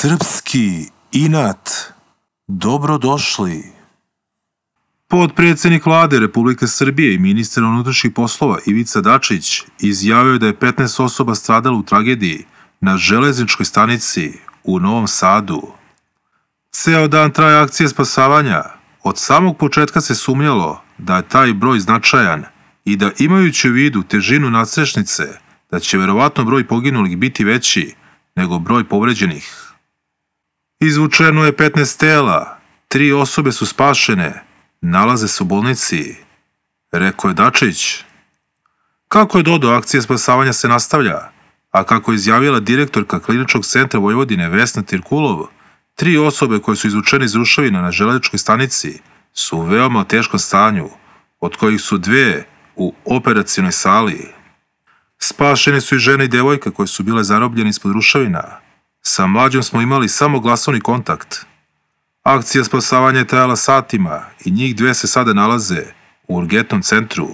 Srpski inat. Dobrodošli. Potpredsjednik vlade Republike Srbije i ministar unutrašnjih poslova Ivica Dačić izjavio je da je 15 osoba stradalo u tragediji na železničkoj stanici u Novom Sadu. Ceo dan traje akcija spasavanja. Od samog početka se sumnjalo da je taj broj značajan i da, imajući u vidu težinu nadstrešnice, da će verovatno broj poginulih biti veći nego broj povređenih. Izvučeno je 15 tela, 3 osobe su spašene, nalaze se u bolnici, rekao je Dačić. Kako je dodao, akcija spasavanja se nastavlja, a kako je izjavila direktorka Kliničkog centra Vojvodine Vesna Tirkulov, 3 osobe koje su izvučene iz ruševina na železničkoj stanici su u veoma teškom stanju, od kojih su 2 u operacionoj sali. Spašene su i žena i devojka koje su bile zarobljene ispod ruševina. Sa mlađom smo imali samo glasovni kontakt. Akcija spasavanja je trajala satima i njih 2 se sada nalaze u urgentnom centru.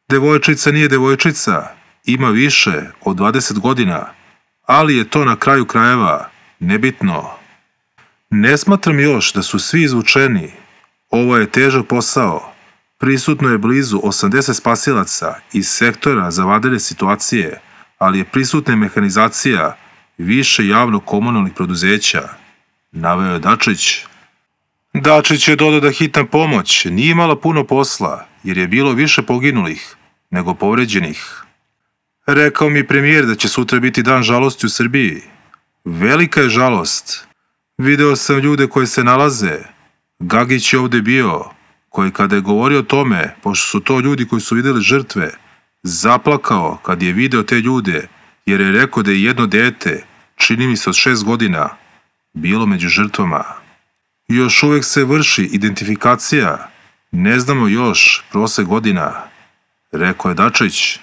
Devojčica nije devojčica, ima više od 20 godina, ali je to na kraju krajeva nebitno. Ne smatram još da su svi izvučeni. Ovo je težak posao. Prisutno je blizu 80 spasilaca iz sektora za vanredne situacije, ali je prisutna mehanizacija više javno-komunalnih preduzeća, naveo je Dačić. Dačić je dodao da hitna pomoć nije imala puno posla, jer je bilo više poginulih nego povređenih. Rekao mi premijer da će sutra biti dan žalosti u Srbiji. Velika je žalost. Video sam ljude koje se nalaze. Gagić je ovde bio, koji kada je govorio o tome, pošto su to ljudi koji su videli žrtve, zaplakao kad je video te ljude, jer je rekao da je jedno dete, čini mi se od 6 godina, bilo među žrtvama. Još uvek se vrši identifikacija, ne znamo još prosek godina, rekao je Dačić.